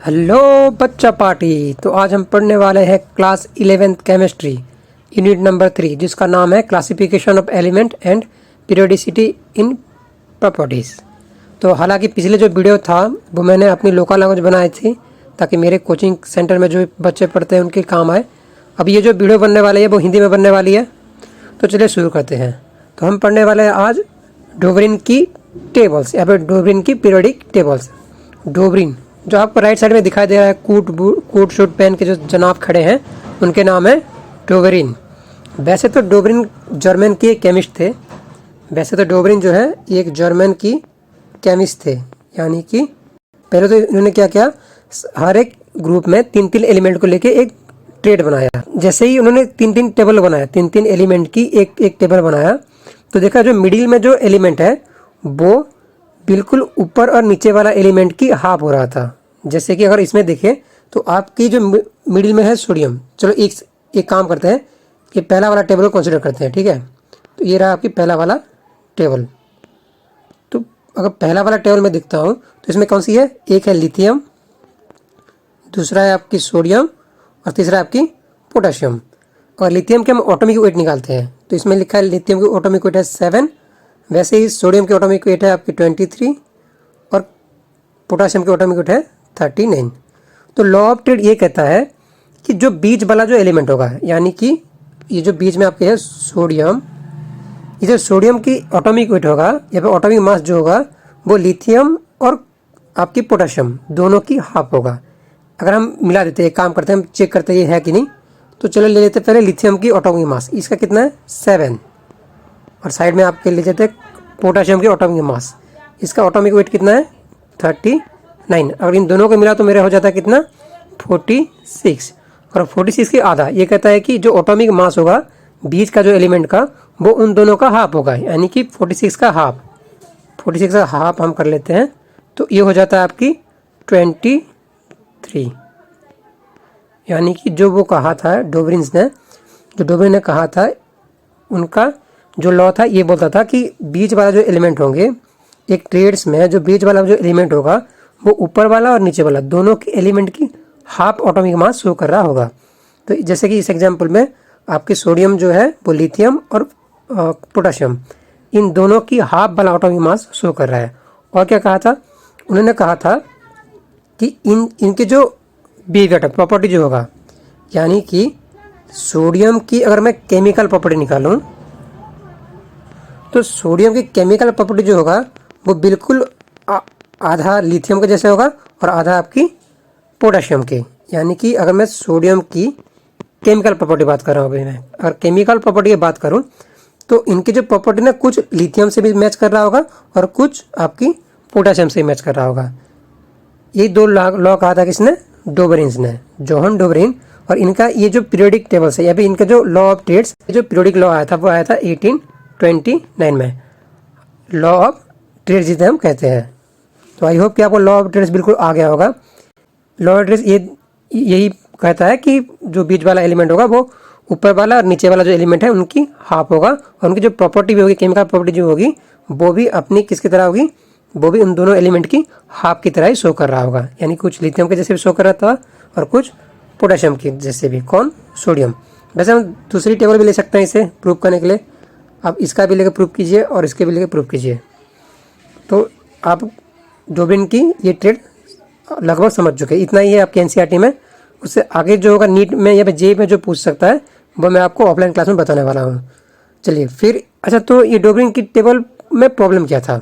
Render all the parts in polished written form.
Hello बच्चा party. तो आज हम पढ़ने वाले हैं class 11th chemistry unit number 3, जिसका नाम है classification of element and periodicity in properties. तो हालांकि पिछले जो वीडियो था वो मैंने अपनी लोकल लैंग्वेज बनाई थी ताकि मेरे कोचिंग सेंटर में जो बच्चे पढ़ते हैं उनके काम आए। अब ये जो वीडियो बनने वाली है वो हिंदी में बनने वाली है। तो चलिए शुरू करते हैं। तो हम पढ़ने वाले हैं आज डोबरिन की टेबल्स या फिर डोबरिन की पीरियोडिक टेबल्स। डोबरिन जो आपको राइट साइड में दिखाई दे रहा है, कोट शूट पहन के जो जनाब खड़े हैं उनके नाम है डोबरिन। वैसे तो डोबरिन जर्मन के केमिस्ट थे। वैसे तो डोबरिन जो है ये एक जर्मन की केमिस्ट थे, यानी कि पहले तो इन्होंने क्या किया, हर एक ग्रुप में 3-3 एलिमेंट को लेके एक ट्रेड बनाया। जैसे ही उन्होंने 3-3 टेबल बनाया, 3-3 एलिमेंट की एक टेबल बनाया, तो देखा जो मिडिल में जो एलिमेंट है वो बिल्कुल ऊपर और नीचे वाला एलिमेंट की हाफ हो रहा था। जैसे कि अगर इसमें देखें तो आपकी जो मिडिल में है सोडियम। चलो एक काम करते हैं, ये पहला वाला टेबल को कंसिडर करते हैं, ठीक है। तो ये रहा आपकी पहला वाला टेबल। तो अगर पहला वाला टेबल में दिखता हूँ तो इसमें कौन सी है, एक है लिथियम, दूसरा है आपकी सोडियम और तीसरा है आपकी पोटाशियम। और लिथियम के हम एटॉमिक वेट निकालते हैं, तो इसमें लिखा है लिथियम की एटॉमिक वेट है 7। वैसे ही सोडियम की एटॉमिक वेट है आपकी 23 और पोटाशियम की एटॉमिक वेट है 39। तो लॉ ऑफ ट्रेड ये कहता है कि जो बीच वाला जो एलिमेंट होगा, यानी कि ये जो बीच में आपके है सोडियम, ये जो सोडियम की एटॉमिक वेट होगा या फिर एटॉमिक मास जो होगा वो लिथियम और आपकी पोटाशियम दोनों की हाफ होगा। अगर हम मिला देते हैं, एक काम करते हैं, हम चेक करते हैं ये है कि नहीं। तो चलो ले लेते हैं पहले लिथियम की एटॉमिक मास, इसका कितना है 7। और साइड में आपके ले जाते हैं पोटाशियम की एटॉमिक मास, इसका एटॉमिक वेट कितना है 39। अगर इन दोनों को मिला तो मेरा हो जाता है कितना 46। और 46 के आधा ये कहता है कि जो एटॉमिक मास होगा बीच का जो एलिमेंट का वो उन दोनों का हाफ होगा, यानी कि 46 का हाफ। 46 का हाफ हम कर लेते हैं तो ये हो जाता है आपकी 23। यानी कि जो वो कहा था डोबरिन ने कहा था, उनका जो लॉ था ये बोलता था कि बीच वाला जो एलिमेंट होंगे एक ट्रेड्स में, जो बीच वाला जो एलिमेंट होगा वो ऊपर वाला और नीचे वाला दोनों के एलिमेंट की हाफ एटॉमिक मास शो कर रहा होगा। तो जैसे कि इस एग्जांपल में आपकी सोडियम जो है वो लिथियम और पोटाशियम इन दोनों की हाफ वाला एटॉमिक मास शो कर रहा है। और क्या कहा था, उन्होंने कहा था कि इनके जो बिहेवियर प्रॉपर्टी जो होगा, यानी कि सोडियम की अगर मैं केमिकल प्रॉपर्टी निकालूं तो सोडियम की केमिकल प्रॉपर्टी जो होगा वो बिल्कुल आधा लिथियम के जैसे होगा और आधा आपकी पोटाशियम के। यानी कि अगर मैं सोडियम की केमिकल प्रॉपर्टी बात कर रहा हूँ, अभी मैं अगर केमिकल प्रॉपर्टी की बात करूँ तो इनकी जो प्रॉपर्टी ना कुछ लिथियम से भी मैच कर रहा होगा और कुछ आपकी पोटाशियम से मैच कर रहा होगा। ये दो लॉ कहा था किसने, डोबरिन ने, जोहन डोबरिन। और इनका ये जो पीरियोडिक टेबल्स है या फिर इनका जो लॉ ऑफ ट्रेड्स, जो पीरियोडिक लॉ आया था वो आया था 1829 में, लॉ ऑफ ट्रेड्स जिसे हम कहते हैं। तो आई होप कि आपको लॉ ऑफ ट्रेड्स बिल्कुल आ गया होगा। लॉ ऑफ ट्रेड्स यही कहता है कि जो बीच वाला एलिमेंट होगा वो ऊपर वाला और नीचे वाला जो एलिमेंट है उनकी हाफ होगा, और उनकी जो प्रॉपर्टी भी होगी, केमिकल प्रॉपर्टी जो होगी वो भी अपनी किसकी तरह होगी, वो भी उन दोनों एलिमेंट की हाफ की तरह ही शो कर रहा होगा। यानी कुछ लिथियम के जैसे भी शो कर रहा था और कुछ पोटाशियम के जैसे भी, कौन, सोडियम। वैसे हम दूसरी टेबल भी ले सकते हैं इसे प्रूव करने के लिए। आप इसका भी लेकर प्रूव कीजिए और इसके भी लेकर प्रूव कीजिए। तो आप डोबरिन की ये ट्रेड लगभग समझ चुके हैं। इतना ही है आपके एनसीईआरटी में। उससे आगे जो होगा नीट में या फिर जेईई में जो पूछ सकता है वो मैं आपको ऑफलाइन क्लास में बताने वाला हूँ। चलिए फिर, अच्छा तो ये डोबरिन की टेबल में प्रॉब्लम क्या था।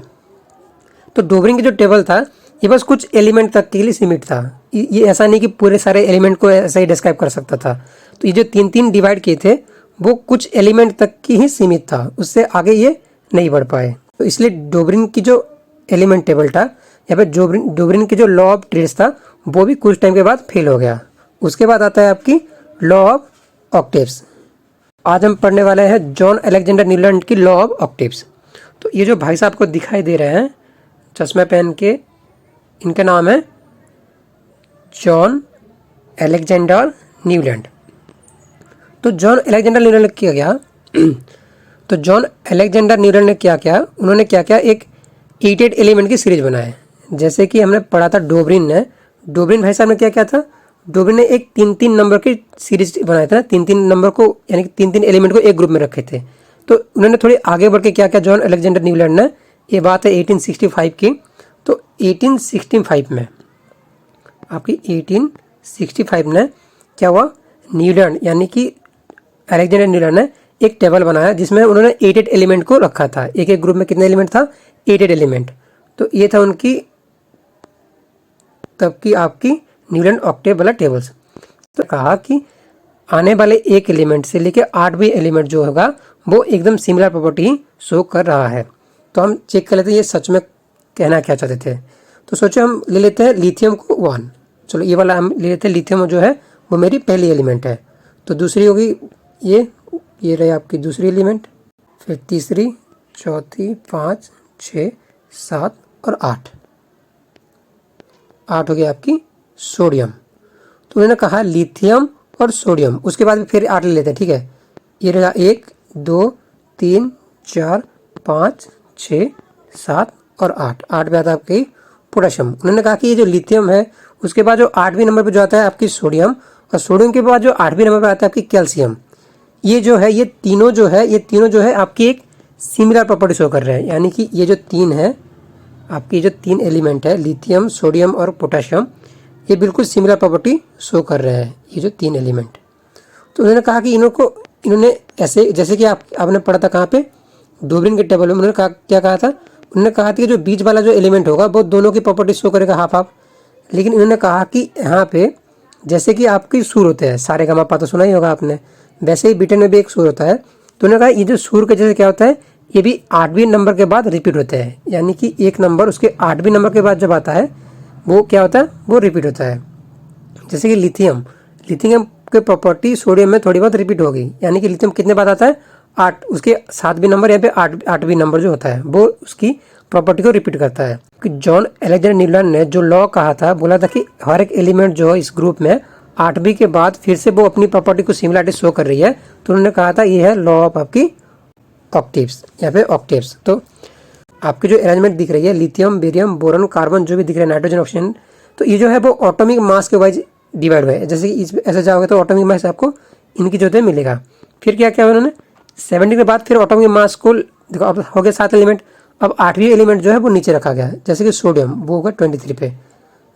तो डोबरिन की जो टेबल था ये बस कुछ एलिमेंट तक के लिए सीमित था। ये ऐसा नहीं कि पूरे सारे एलिमेंट को ऐसा ही डिस्क्राइब कर सकता था। तो ये जो 3-3 डिवाइड किए थे वो कुछ एलिमेंट तक की ही सीमित था, उससे आगे ये नहीं बढ़ पाए। तो इसलिए डोबरिन की जो एलिमेंट टेबल था या फिर डोबरिन की जो लॉ ऑफ ट्रेड्स था वो भी कुछ टाइम के बाद फेल हो गया। उसके बाद आता है आपकी लॉ ऑफ ऑक्टेव्स। आज हम पढ़ने वाले हैं जॉन अलेक्जेंडर न्यूलैंड की लॉ ऑफ ऑक्टेव्स। तो ये जो भाई साहब को दिखाई दे रहे हैं चश्मा पहन के, इनका नाम है जॉन अलेक्जेंडर न्यूलैंड। तो जॉन अलेक्जेंडर न्यूलैंड ने क्या किया तो जॉन अलेक्जेंडर न्यूलैंड ने क्या किया, उन्होंने क्या किया, एक 88 एलिमेंट की सीरीज बनाए। जैसे कि हमने पढ़ा था डोब्रिन भाई साहब ने क्या किया था, डोब्रिन ने एक 3-3 नंबर की सीरीज बनाया था ना, 3-3 नंबर को यानी कि 3-3 एलिमेंट को एक ग्रुप में रखे थे। तो उन्होंने थोड़ी आगे बढ़ के क्या किया जॉन अलेक्जेंडर न्यूलैंड ने, ये बात है 1865 की। तो 1865 में आपकी 1865 में क्या हुआ, न्यूलैंड यानी कि अलेक्जेंडर न्यूलैंड ने एक टेबल बनाया जिसमें उन्होंने 8 एलिमेंट को रखा था। एक एक ग्रुप में कितने एलिमेंट था, 8 एलिमेंट। तो ये था उनकी तब की आपकी न्यूलैंड ऑक्टेव वाला टेबल्स। तो कहा कि आने वाले एक एलिमेंट से लेकर 8वें एलिमेंट जो होगा वो एकदम सिमिलर प्रॉपर्टी शो कर रहा है। तो हम चेक कर लेते हैं ये सच में कहना क्या चाहते थे। तो सोचो हम ले लेते हैं लिथियम को 1, चलो ये वाला हम ले लेते हैं, लिथियम जो है वो मेरी पहली एलिमेंट है। तो दूसरी होगी ये रही आपकी दूसरी एलिमेंट, फिर तीसरी, चौथी, 5, 6, 7 और 8 हो गया आपकी सोडियम। तो उन्होंने कहा लिथियम और सोडियम, उसके बाद फिर 8 ले लेते हैं, ठीक है। ये रहा 1, 2, 3, 4, 5, 6, 7 और 8 पे आता है आपकी पोटेशियम। उन्होंने कहा कि ये जो लिथियम है उसके बाद जो 8वें नंबर पे जो आता है आपकी सोडियम, और सोडियम के बाद जो 8वें नंबर पे आता है आपकी कैल्शियम। ये जो है ये तीनों जो है आपकी एक सिमिलर प्रॉपर्टी शो कर रहे हैं, यानी कि ये जो 3 है आपकी, जो 3 एलिमेंट है लिथियम, सोडियम और पोटेशियम, ये बिल्कुल सिमिलर प्रॉपर्टी शो कर रहे हैं ये जो 3 एलिमेंट। तो उन्होंने कहा कि इन्होंने ऐसे, जैसे कि आपने पढ़ा था कहाँ पे, डोब्रिन के टेबल में। उन्होंने कहा क्या कहा था, उन्होंने कहा था कि जो बीच वाला जो एलिमेंट होगा वो दोनों की प्रॉपर्टी शो करेगा हाफ हाफ। लेकिन इन्होंने कहा कि यहाँ पे जैसे कि आपकी सुर होते हैं, सारे गा मा पा तो सुना ही होगा आपने, वैसे ही बीटन में भी एक सुर होता है। तो उन्होंने कहा ये जो सुर के जैसे क्या होता है, ये भी 8वें नंबर के बाद रिपीट होते हैं, यानी कि एक नंबर उसके 8वें नंबर के बाद जब आता है वो क्या होता है, वो रिपीट होता है। जैसे कि लिथियम के प्रॉपर्टी सोडियम में थोड़ी बहुत रिपीट होगी, यानी कि लिथियम कितने बाद आता है, 8, उसके 7वें नंबर यहाँ पे 8वें नंबर जो होता है वो उसकी प्रॉपर्टी को रिपीट करता है। कि जॉन अलेक्जेंडर न्यूलैंड ने जो लॉ कहा था, बोला था कि हर एक एलिमेंट जो इस ग्रुप में 8वीं के बाद फिर से वो अपनी प्रॉपर्टी को सिमिलरिटी शो कर रही है। तो उन्होंने कहा था ये है लॉ ऑफ आपकी ऑक्टेव्स या फिर ऑक्टेव्स। तो आपकी जो अरेंजमेंट दिख रही है, लिथियम, बेरियम, बोरॉन, कार्बन जो भी दिख रहा है, नाइट्रोजन, ऑक्सीजन, तो ये जो है वो ऑटोमिक मास के वाइज डिवाइड हुआ है। जैसे कि इस ऐसे जाओगे तो ऑटोमिक मास आपको इनकी जो है मिलेगा। फिर क्या क्या उन्होंने 70 के बाद फिर ऑटोमिक मास को देखो, अब हो गया 7 एलिमेंट। अब 8वीं एलिमेंट जो है वो नीचे रखा गया है, जैसे कि सोडियम वो होगा 23 पे।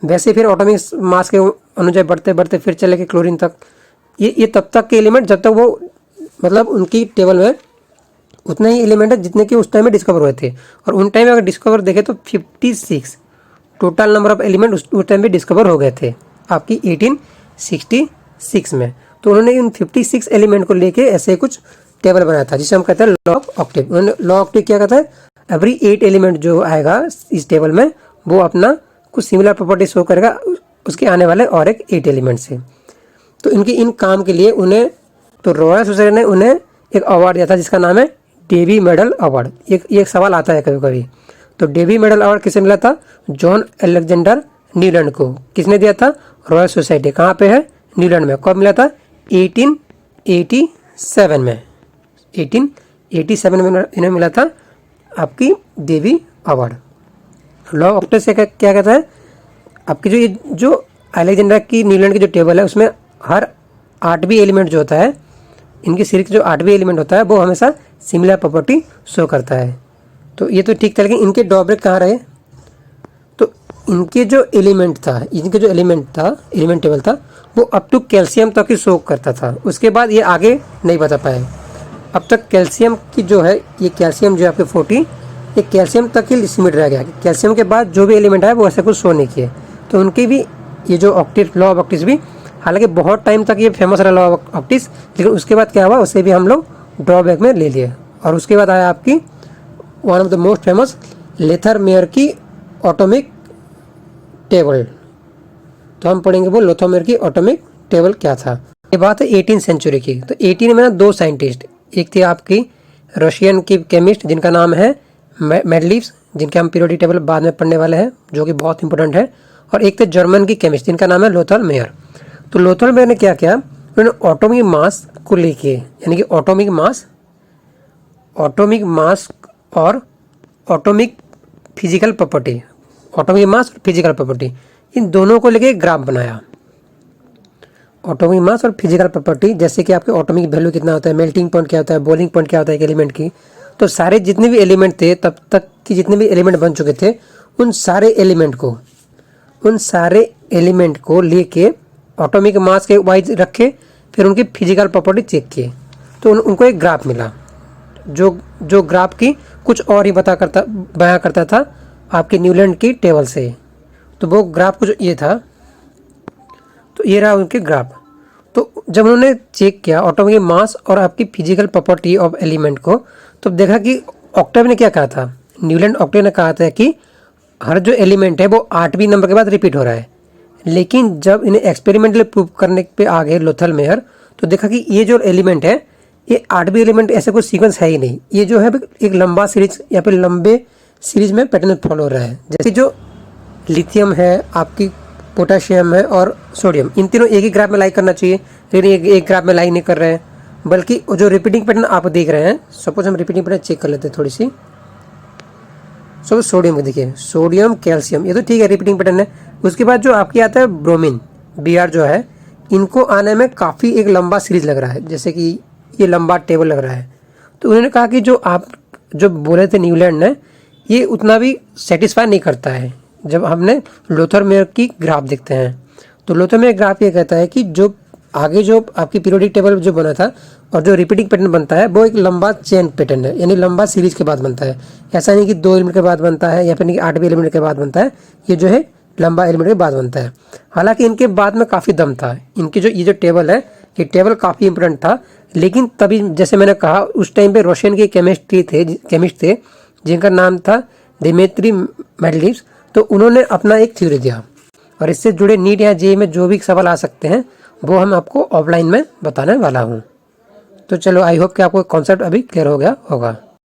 वैसे फिर ऑटोमिक मास के अनुजाय बढ़ते बढ़ते फिर चले गए क्लोरीन तक। ये तब तक के एलिमेंट जब तक वो मतलब उनकी टेबल में उतना ही एलिमेंट है जितने कि उस टाइम में डिस्कवर हुए थे। और उन टाइम में अगर डिस्कवर देखें तो 56 टोटल नंबर ऑफ एलिमेंट उस टाइम में डिस्कवर हो गए थे आपकी 1866 में। तो उन्होंने इन 56 एलिमेंट को लेके ऐसे कुछ टेबल बनाया था जिसे हम कहते हैं लॉ ऑफ ऑक्टेव। उन्होंने लॉ ऑक्टेव क्या कहता है, एवरी 8 एलिमेंट जो आएगा इस टेबल में वो अपना कुछ सिमिलर प्रॉपर्टी शो करेगा उसके आने वाले और एक 8 एलिमेंट से। तो इनके इन काम के लिए उन्हें तो रॉयल सोसाइटी ने उन्हें एक अवार्ड दिया था जिसका नाम है डेवी मेडल अवार्ड। एक सवाल आता है कभी कभी, तो डेवी मेडल अवार्ड किसे मिला था, जॉन अलेक्जेंडर न्यूलैंड को। किसने दिया था, रॉयल सोसाइटी। कहाँ पे है, न्यूलैंड में। कब मिला था, 1887 में। 1887 में इन्हें मिला था आपकी Davy award. Law of octave से क्या कहता है, आपकी जो अलेक्जेंडर की न्यूलैंड की जो टेबल है उसमें हर 8वीं एलिमेंट जो होता है, इनकी सीरीज जो 8वीं एलिमेंट होता है वो हमेशा सिमिलर प्रॉपर्टी शो करता है। तो ये तो ठीक था, लेकिन इनके ड्रॉबैक कहाँ रहे, तो इनके जो एलिमेंट टेबल था वो अप टू कैल्शियम तक ही शो करता था। उसके बाद ये आगे नहीं बता पाए। अब तक कैल्शियम की जो है, ये कैल्शियम जो है आपके 40, ये कैल्शियम तक ही लिमिट रह गया। कैल्शियम के बाद जो भी एलिमेंट है वो ऐसे कुछ शो नहीं किए। तो उनकी भी ये जो ऑक्टेव लॉ ऑफ ऑक्टेव्स भी, हालांकि बहुत टाइम तक ये फेमस रहा लॉ ऑफ ऑक्टेव्स, लेकिन उसके बाद क्या हुआ, उसे भी हम लोग ड्रॉबैक में ले लिए। और उसके बाद आया आपकी one of the most famous लेथर mayor की ऑटोमिक टेबल। तो हम पढ़ेंगे वो लेथर मेयर की ऑटोमिक टेबल क्या था। ये बात है 18th सेंचुरी की। तो 18 में ना 2 साइंटिस्ट, एक थी आपकी रशियन की केमिस्ट जिनका नाम है मेंडलीव, जिनके हम पीरियोडिक टेबल बाद में पढ़ने वाले हैं जो कि बहुत इंपॉर्टेंट है। और एक थे जर्मन की केमिस्ट जिनका नाम है लोथर मेयर। तो लोथर मेयर ने क्या किया, उन्होंने ऑटोमिक मास को लेके, यानी कि ऑटोमिक मास और ऑटोमिक फिजिकल प्रॉपर्टी, ऑटोमिक मास और फिजिकल प्रॉपर्टी, इन दोनों को लेके ग्राफ बनाया, एटॉमिक मास और फिजिकल प्रॉपर्टी, जैसे कि आपके एटॉमिक वैल्यू कितना होता है, मेल्टिंग पॉइंट क्या होता है, बॉइलिंग पॉइंट क्या होता है एक एलिमेंट की। तो सारे जितने भी एलिमेंट थे तब तक की जितने भी एलिमेंट बन चुके थे उन सारे एलिमेंट को लेके एटॉमिक मास के वाइज रखे, फिर उनकी फिजिकल प्रॉपर्टी चेक किए, तो उनको एक ग्राफ मिला जो ग्राफ की कुछ और ही बयां करता था आपके न्यूलैंड की टेबल से। तो वो ग्राफ कुछ ये था, तो ये रहा उनके ग्राफ। तो जब उन्होंने चेक किया एटॉमिक मास और आपकी फिजिकल प्रॉपर्टी ऑफ एलिमेंट को, तो देखा कि ऑक्टेव ने क्या कहा था, न्यूलैंड ऑक्टेव ने कहा था कि हर जो एलिमेंट है वो 8वें नंबर के बाद रिपीट हो रहा है। लेकिन जब इन्हें एक्सपेरिमेंटली प्रूव करने पे आ गए लोथल मेयर, तो देखा कि ये जो एलिमेंट है ये 8वें एलिमेंट ऐसे कोई सीक्वेंस है ही नहीं, ये जो है एक लंबा सीरीज या फिर लंबे सीरीज में पैटर्न फॉलो हो रहा है। जैसे जो लिथियम है, आपकी पोटेशियम है और सोडियम, इन तीनों एक ही ग्राफ में लाई करना चाहिए, लेकिन एक ग्राफ में लाई नहीं कर रहे हैं, बल्कि जो रिपीटिंग पैटर्न आप देख रहे हैं, सपोज हम रिपीटिंग पैटर्न चेक कर लेते हैं थोड़ी सी। सो सोडियम को देखिए, सोडियम कैल्शियम, ये तो ठीक है रिपीटिंग पैटर्न है। उसके बाद जो आपके आता है ब्रोमीन, Br जो है, इनको आने में काफ़ी एक लंबा सीरीज लग रहा है, जैसे कि ये लंबा टेबल लग रहा है। तो उन्होंने कहा कि जो आप जो बोले थे न्यूलैंड ने, ये उतना भी सेटिस्फाई नहीं करता है। जब हमने लोथर मेयर की ग्राफ देखते हैं, तो लोथर मेयर ग्राफ ये कहता है कि जो आगे जो आपकी पीरियोडिक टेबल जो बना था और जो रिपीटिंग पैटर्न बनता है वो एक लंबा चेन पैटर्न है, यानी लंबा सीरीज के बाद बनता है। ऐसा नहीं कि 2 एलिमेंट के बाद बनता है या फिर नहीं कि 8वें एलिमेंट के बाद बनता है, ये जो है लंबा एलिमेंट के बाद बनता है। हालांकि इनके बाद में काफ़ी दम था, इनकी जो ये जो टेबल है, ये टेबल काफ़ी इंपॉर्टेंट था। लेकिन तभी जैसे मैंने कहा, उस टाइम पे रशियन के केमिस्ट थे जिनका नाम था दिमित्री मेंडलीव, तो उन्होंने अपना एक थ्योरी दिया। और इससे जुड़े नीट या जेईई में जो भी सवाल आ सकते हैं वो हम आपको ऑफलाइन में बताने वाला हूँ। तो चलो, आई होप कि आपको कॉन्सेप्ट अभी क्लियर हो गया होगा।